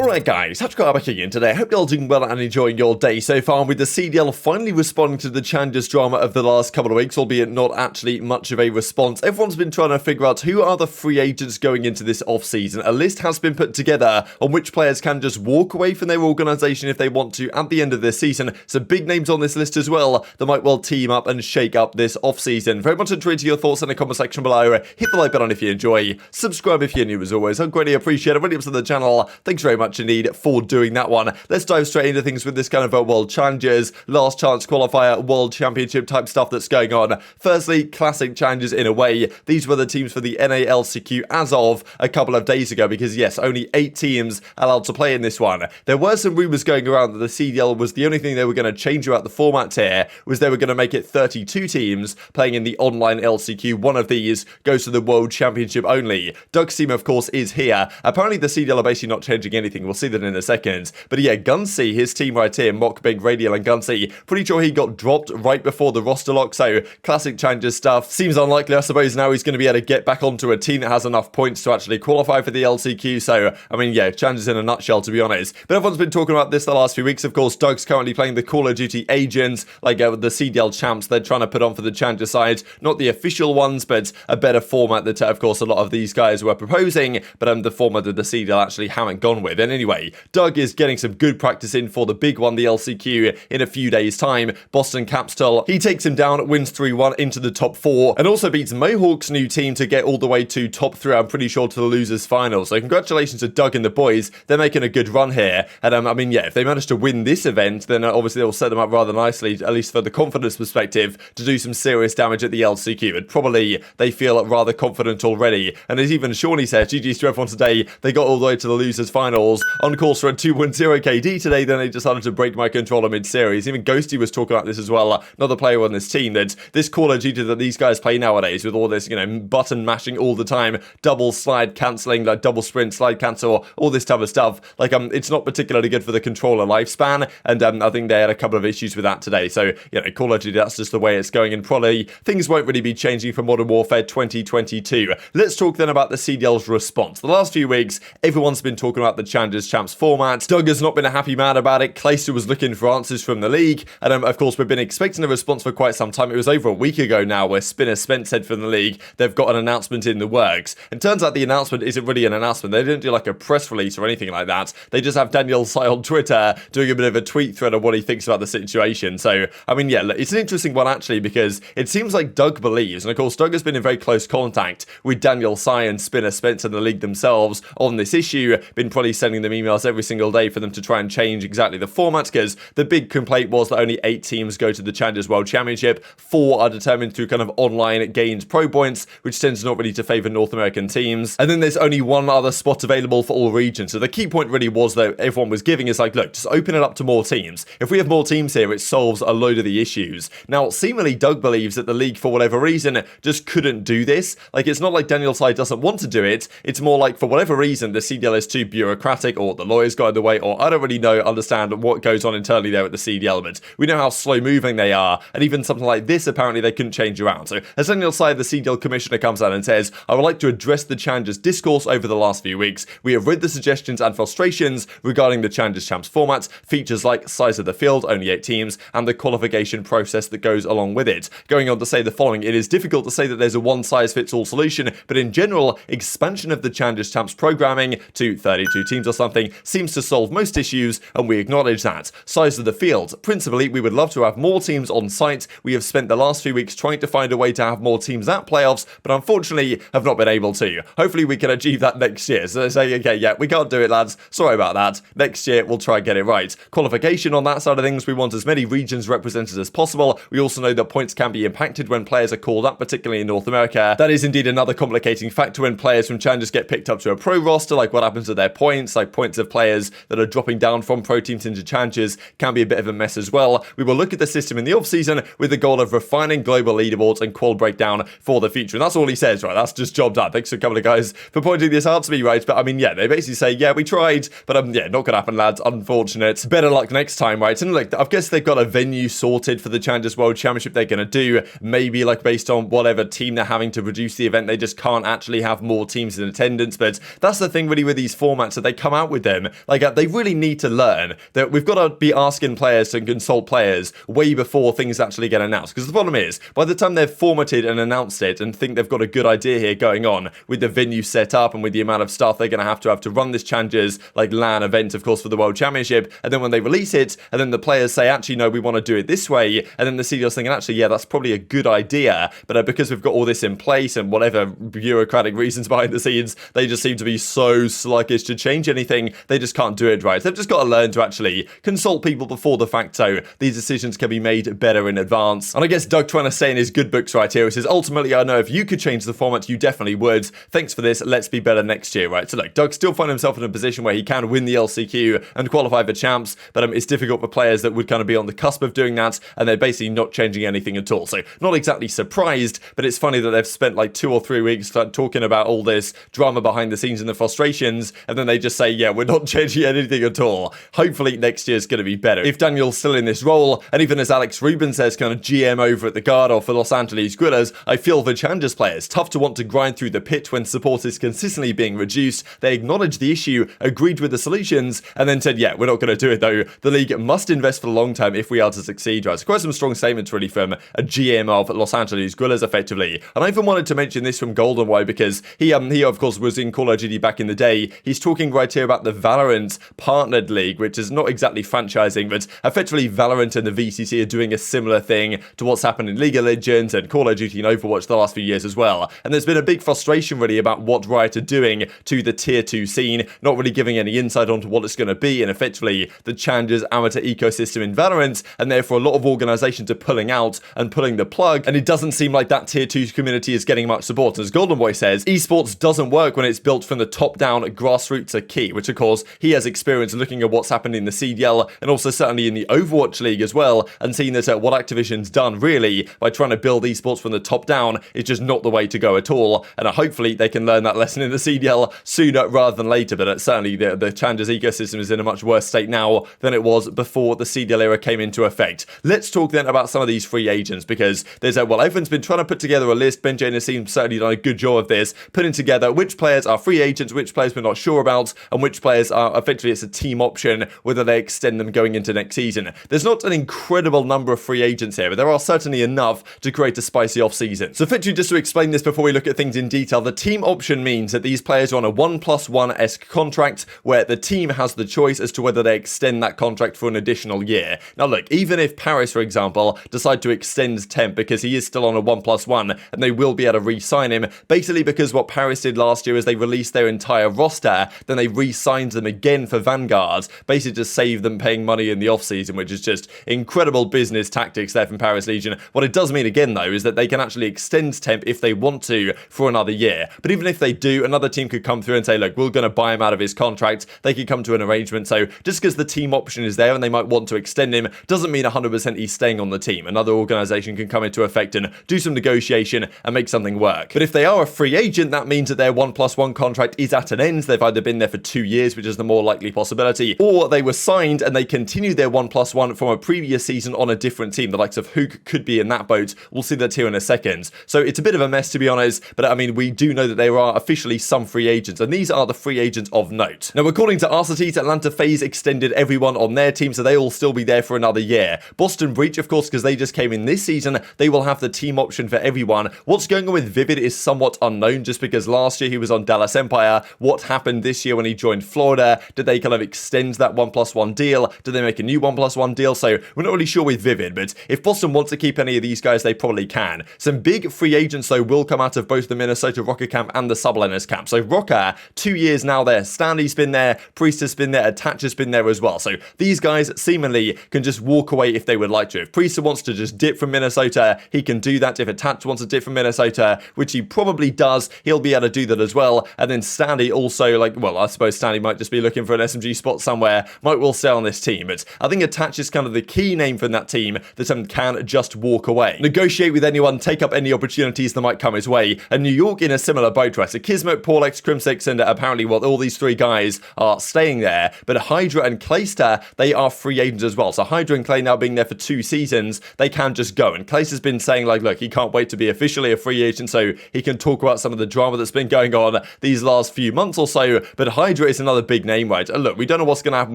Alright guys, TacticalRab back again today. I hope you're all doing well and enjoying your day so far, with the CDL finally responding to the challenges drama of the last couple of weeks, albeit not actually much of a response. Everyone's been trying to figure out who are the free agents going into this off-season. A list has been put together on which players can just walk away from their organisation if they want to at the end of this season. Some big names on this list as well that might well team up and shake up this off-season. Very much intrigued to your thoughts in the comment section below. Hit the like button if you enjoy. Subscribe if you're new as always. I greatly appreciate it. Really up to the channel. Thanks very much indeed for doing that one. Let's dive straight into things with this kind of World Challenges, last chance qualifier, World Championship type stuff that's going on. Firstly, classic challenges in a way. These were the teams for the NALCQ as of a couple of days ago, because yes, only 8 teams allowed to play in this one. There were some rumours going around that the CDL was the only thing they were going to change about the format here, was they were going to make it 32 teams playing in the online LCQ. One of these goes to the World Championship only. Doug's team, of course, is here. Apparently the CDL are basically not changing anything. We'll see that in a second. But yeah, Gunsy, his team right here, Mock, Big, Radial and Gunsy, pretty sure he got dropped right before the roster lock, so classic changes stuff. Seems unlikely, I suppose, now he's going to be able to get back onto a team that has enough points to actually qualify for the LCQ, so, I mean, yeah, changes in a nutshell, to be honest. But everyone's been talking about this the last few weeks, of course. Doug's currently playing the Call of Duty agents, like the CDL champs they're trying to put on for the challenger side. Not the official ones, but a better format that, of course, a lot of these guys were proposing, but the format that the CDL actually haven't gone with. And anyway, Doug is getting some good practice in for the big one, the LCQ, in a few days' time. Boston Capstol, he takes him down, wins 3-1 into the top 4, and also beats Mohawk's new team to get all the way to top 3, I'm pretty sure, to the losers final. So congratulations to Doug and the boys. They're making a good run here. And I mean, yeah, if they manage to win this event, then obviously they'll set them up rather nicely, at least for the confidence perspective, to do some serious damage at the LCQ. And probably they feel rather confident already. And as even Shawnee said, GG's to everyone today, they got all the way to the losers finals. On course for a 2-1-0 KD today, then they decided to break my controller mid-series. Even Ghosty was talking about this as well, another player on this team, that this Call of Duty that these guys play nowadays, with all this, you know, button mashing all the time, double slide cancelling, like double sprint, slide cancel, all this type of stuff, like, it's not particularly good for the controller lifespan, and I think they had a couple of issues with that today. So, you know, Call of Duty, that's just the way it's going, and probably things won't really be changing for Modern Warfare 2022. Let's talk then about the CDL's response. The last few weeks, everyone's been talking about the Challengers Champs format. Doug has not been a happy man about it. Clayster was looking for answers from the league, and of course we've been expecting a response for quite some time. It was over a week ago now where Spinner Spence said from the league they've got an announcement in the works, and turns out the announcement isn't really an announcement. They didn't do like a press release or anything like that. They just have Daniel Sai on Twitter doing a bit of a tweet thread of what he thinks about the situation. So I mean, yeah, it's an interesting one actually, because it seems like Doug believes, and of course Doug has been in very close contact with Daniel Sai and Spinner Spence and the league themselves on this issue, been probably sending them emails every single day for them to try and change exactly the format, because the big complaint was that only 8 teams go to the Challengers World Championship, 4 are determined through kind of online gained pro points, which tends not really to favour North American teams, and then there's only 1 other spot available for all regions. So the key point really was, that everyone was giving, is like, look, just open it up to more teams. If we have more teams here, it solves a load of the issues. Now, seemingly Doug believes that the league, for whatever reason, just couldn't do this. Like, it's not like Daniel Sai doesn't want to do it, it's more like, for whatever reason, the CDL is too bureaucratic, or the lawyers got in the way, or I don't really understand what goes on internally there at the CDL, but we know how slow moving they are, and even something like this, apparently they couldn't change around. So as Daniel Sai, the CDL commissioner, comes out and says, I would like to address the Challengers discourse over the last few weeks. We have read the suggestions and frustrations regarding the Challengers Champs format, features like size of the field, only 8 teams, and the qualification process that goes along with it. Going on to say the following, it is difficult to say that there's a one-size-fits-all solution, but in general, expansion of the Challengers Champs programming to 32 teams or something seems to solve most issues, and we acknowledge that. Size of the field, principally, we would love to have more teams on site. We have spent the last few weeks trying to find a way to have more teams at playoffs, but unfortunately have not been able to. Hopefully we can achieve that next year. So they say, okay, yeah, we can't do it, lads. Sorry about that. Next year we'll try and get it right. Qualification on that side of things, we want as many regions represented as possible. We also know that points can be impacted when players are called up, particularly in North America. That is indeed another complicating factor when players from Challengers get picked up to a pro roster, like what happens to their points, like points of players that are dropping down from pro teams into Challengers can be a bit of a mess as well. We will look at the system in the off-season with the goal of refining global leaderboards and qual breakdown for the future. And that's all he says, right? That's just job done. Thanks to a couple of guys for pointing this out to me, right? But I mean, yeah, they basically say, yeah, we tried, but yeah, not gonna happen, lads. Unfortunate. Better luck next time, right? And look, I guess they've got a venue sorted for the Challengers World Championship they're gonna do. Maybe like based on whatever team they're having to produce the event, they just can't actually have more teams in attendance. But that's the thing really with these formats, that they come come out with them. Like, they really need to learn that we've got to be asking players to consult players way before things actually get announced. Because the problem is, by the time they've formatted and announced it and think they've got a good idea here going on with the venue set up and with the amount of stuff they're going to have to run this challenges, like LAN event, of course, for the World Championship, and then when they release it, and then the players say, actually, no, we want to do it this way, and then the CDL's thinking, actually, yeah, that's probably a good idea, but because we've got all this in place and whatever bureaucratic reasons behind the scenes, they just seem to be so sluggish to change anything, they just can't do it right. They've just got to learn to actually consult people before the fact, so these decisions can be made better in advance. And I guess Doug trying to say in his good books right here, he says, ultimately, I know if you could change the format, you definitely would. Thanks for this, let's be better next year, right? So look, Doug still finds himself in a position where he can win the LCQ and qualify for champs, but it's difficult for players that would kind of be on the cusp of doing that, and they're basically not changing anything at all. So not exactly surprised, but it's funny that they've spent like 2 or 3 weeks talking about all this drama behind the scenes and the frustrations, and then they just say, yeah, we're not changing anything at all. Hopefully next year's going to be better. If Daniel's still in this role, and even as Alex Rubin says, kind of GM over at the Guard or for Los Angeles Guerrillas, I feel for Challengers players, tough to want to grind through the pit when support is consistently being reduced. They acknowledged the issue, agreed with the solutions, and then said, yeah, we're not going to do it though. The league must invest for the long term if we are to succeed, right? So quite some strong statements really from a GM of Los Angeles Guerrillas effectively. And I even wanted to mention this from GoldenEye because he of course was in Call of Duty back in the day. He's talking right here about the Valorant partnered league, which is not exactly franchising, but effectively Valorant and the VCC are doing a similar thing to what's happened in League of Legends and Call of Duty and Overwatch the last few years as well. And there's been a big frustration really about what Riot are doing to the tier 2 scene, not really giving any insight onto what it's going to be, and effectively the Challengers amateur ecosystem in Valorant, and therefore a lot of organizations are pulling out and pulling the plug, and it doesn't seem like that tier 2 community is getting much support. As GoldenEye says, esports doesn't work when it's built from the top down. Grassroots are key, which of course he has experience looking at what's happened in the CDL and also certainly in the Overwatch League as well, and seeing that what Activision's done really by trying to build esports from the top down is just not the way to go at all, and hopefully they can learn that lesson in the CDL sooner rather than later. But certainly the Challengers ecosystem is in a much worse state now than it was before the CDL era came into effect. Let's talk then about some of these free agents, because there's everyone's been trying to put together a list. Benjay and Asim certainly done a good job of this, putting together which players are free agents, which players we're not sure about, and which players are effectively it's a team option, whether they extend them going into next season. There's not an incredible number of free agents here, but there are certainly enough to create a spicy off-season. So effectively, just to explain this before we look at things in detail, the team option means that these players are on a 1+1-esque contract where the team has the choice as to whether they extend that contract for an additional year. Now look, even if Paris, for example, decide to extend Temp because he is still on a 1+1 and they will be able to re-sign him, basically because what Paris did last year is they released their entire roster, then they re-signed them again for Vanguard, basically to save them paying money in the off-season, which is just incredible business tactics there from Paris Legion. What it does mean again though is that they can actually extend Temp if they want to for another year. But even if they do, another team could come through and say, look, we're going to buy him out of his contract. They could come to an arrangement. So just because the team option is there and they might want to extend him doesn't mean 100% he's staying on the team. Another organization can come into effect and do some negotiation and make something work. But if they are a free agent, that means that their 1+1 contract is at an end. They've either been there for 2 years, which is the more likely possibility, or they were signed and they continue their 1+1 from a previous season on a different team. The likes of Huke could be in that boat. We'll see that here in a second. So it's a bit of a mess, to be honest, but I mean, we do know that there are officially some free agents, and these are the free agents of note. Now, according to Arcitys, Atlanta FaZe extended everyone on their team, so they will still be there for another year. Boston Breach, of course, because they just came in this season, they will have the team option for everyone. What's going on with Vivid is somewhat unknown, just because last year he was on Dallas Empire. What happened this year when he joined Florida? Did they kind of extend that 1+1 deal? Did they make a new 1+1 deal? So we're not really sure with Vivid, but if Boston wants to keep any of these guys, they probably can. Some big free agents, though, will come out of both the Minnesota Rokkr camp and the Subliners camp. So Rokkr, 2 years now there. Standy's been there. Priestah's been there. Attach's been there as well. So these guys seemingly can just walk away if they would like to. If Priestahh wants to just dip from Minnesota, he can do that. If Attach wants to dip from Minnesota, which he probably does, he'll be able to do that as well. And then Standy also, like, well, I suppose Standy might just be looking for an SMG spot somewhere, might well stay on this team. But I think Attach is kind of the key name from that team that can just walk away. Negotiate with anyone, take up any opportunities that might come his way. And New York in a similar boat, right? So Kismet, Porlex, Crimsix, and apparently, well, all these three guys are staying there. But Hydra and Clayster, they are free agents as well. So Hydra and Clay now being there for 2 seasons, they can just go. And Clayster's been saying, like, look, he can't wait to be officially a free agent so he can talk about some of the drama that's been going on these last few months or so. But Hydra Hydra is another big name, right? Look, we don't know what's going to happen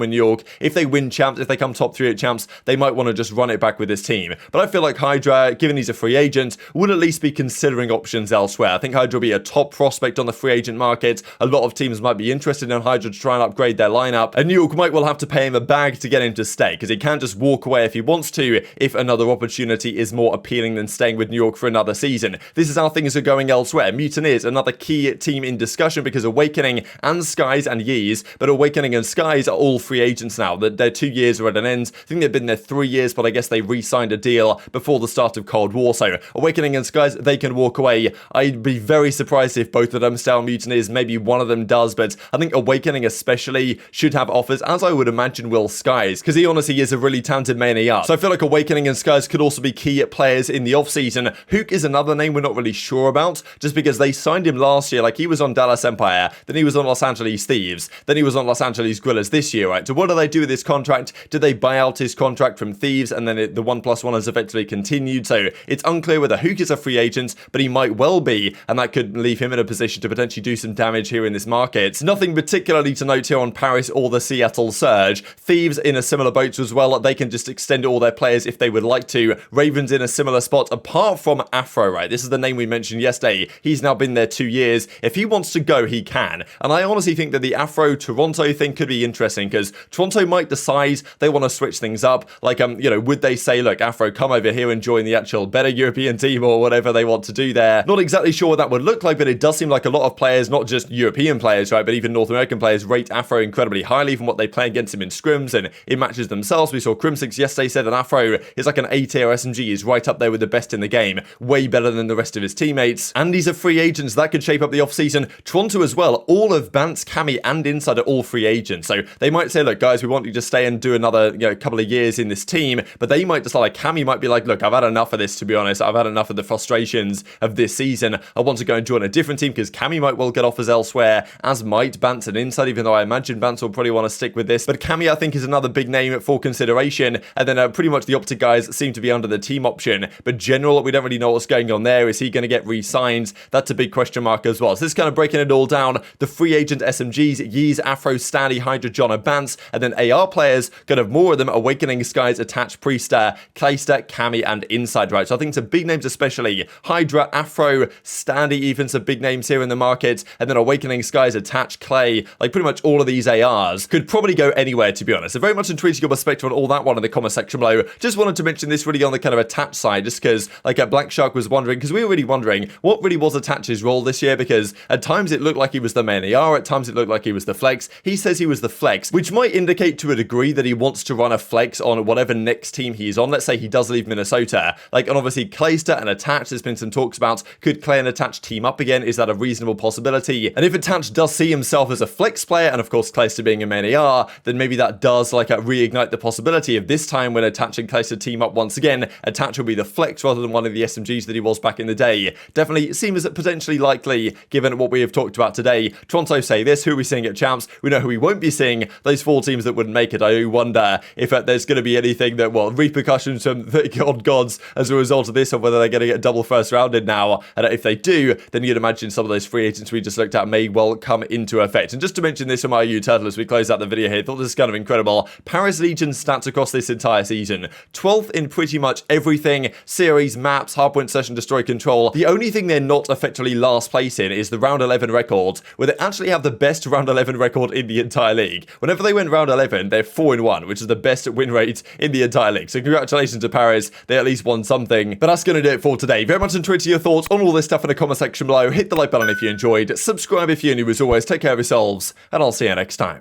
with New York. If they win champs, if they come top 3 at champs, they might want to just run it back with this team. But I feel like Hydra, given he's a free agent, would at least be considering options elsewhere. I think Hydra will be a top prospect on the free agent market. A lot of teams might be interested in Hydra to try and upgrade their lineup, and New York might well have to pay him a bag to get him to stay, because he can't just walk away if he wants to, if another opportunity is more appealing than staying with New York for another season. This is how things are going elsewhere. Mutineers, another key team in discussion, because Awakening and Skies and Yeez, but Awakening and Skies are all free agents now. Their 2 years are at an end. I think they've been there 3 years, but I guess they re-signed a deal before the start of Cold War. So Awakening and Skies, they can walk away. I'd be very surprised if both of them stay on Mutineers. Maybe one of them does, but I think Awakening especially should have offers, as I would imagine will Skies, because he honestly is a really talented main AR. So I feel like Awakening and Skies could also be key players in the offseason. Huke is another name we're not really sure about, just because they signed him last year. Like, he was on Dallas Empire, then he was on Los Angeles Thieves, then he was on Los Angeles Guerrillas this year, right? So what do they do with his contract? Did they buy out his contract from Thieves, and then the 1+1 has effectively continued? So it's unclear whether Huke is a free agent, but he might well be, and that could leave him in a position to potentially do some damage here in this market. Nothing particularly to note here on Paris or the Seattle Surge. Thieves in a similar boat as well. They can just extend all their players if they would like to. Ravens in a similar spot, apart from Afro, right? This is the name we mentioned yesterday. He's now been there 2 years. If he wants to go, he can. And I honestly think that the Afro-Toronto thing could be interesting, because Toronto might decide they want to switch things up. Like, would they say, look, Afro, come over here and join the actual better European team, or whatever they want to do there? Not exactly sure what that would look like, but it does seem like a lot of players, not just European players, right, but even North American players, rate Afro incredibly highly from what they play against him in scrims and in matches themselves. We saw Crimsix yesterday said that Afro is like an A-tier SMG, he's right up there with the best in the game, way better than the rest of his teammates. And he's a free agent, so that could shape up the offseason. Toronto as well, all of Bance, Cammy, and Inside are all free agents, so they might say, look, guys, we want you to stay and do another couple of years in this team, but they might decide, like, Cammy might be like, look, I've had enough of this, to be honest. I've had enough of the frustrations of this season. I want to go and join a different team, because Cammy might well get offers elsewhere, as might Bance and Inside, even though I imagine Bance will probably want to stick with this. But Cammy, I think, is another big name for consideration. And then pretty much the Optic guys seem to be under the team option. But General, we don't really know what's going on there. Is he going to get re-signed? That's a big question mark as well. So this is kind of breaking it all down. The free agent SMGs, Yeez, Afro, Standy, Hydra, John, and Bance. And then AR players, kind of more of them, Awakening, Skies, Attach, Priestahh, Clayster, Cammy, and Inside, right? So I think some big names, especially Hydra, Afro, Standy, even some big names here in the market. And then Awakening, Skies, Attach, Clay, like pretty much all of these ARs could probably go anywhere, to be honest. So very much intrigued your perspective on all that one in the comment section below. Just wanted to mention this really on the kind of Attach side, just because like Black Shark was wondering, because we were really wondering what really was Attach's role this year, because at times it looked like he was the main AR, at times it looked like he was the flex. He says he was the flex, which might indicate to a degree that he wants to run a flex on whatever next team he's on. Let's say he does leave Minnesota. Like, and obviously Clayster and Attach, there's been some talks about, could Clay and Attach team up again? Is that a reasonable possibility? And if Attach does see himself as a flex player, and of course Clayster being a main AR, then maybe that does like reignite the possibility of this time when Attach and Clayster team up once again, Attach will be the flex rather than one of the SMGs that he was back in the day. Definitely seems potentially likely given what we have talked about today. Toronto say this, who are we seeing at champs? We know who we won't be seeing, those 4 teams that wouldn't make it. I do wonder if there's going to be anything that, well, repercussions from the gods as a result of this, or whether they're going to get double first rounded now. And if they do, then you'd imagine some of those free agents we just looked at may well come into effect. And just to mention this from our Turtle as we close out the video here, thought this is kind of incredible. Paris Legion stats across this entire season: 12th in pretty much everything: series, maps, hardpoint, session, destroy, control. The only thing they're not effectively last place in is the round 11 record, where they actually have the best round 11 record in the entire league. Whenever they went round 11, they're 4-1, which is the best win rate in the entire league. So congratulations to Paris, they at least won something. But that's going to do it for today. Very much intrigued to your thoughts on all this stuff in the comment section below. Hit the like button if you enjoyed, subscribe if you're new. As always, take care of yourselves, and I'll see you next time.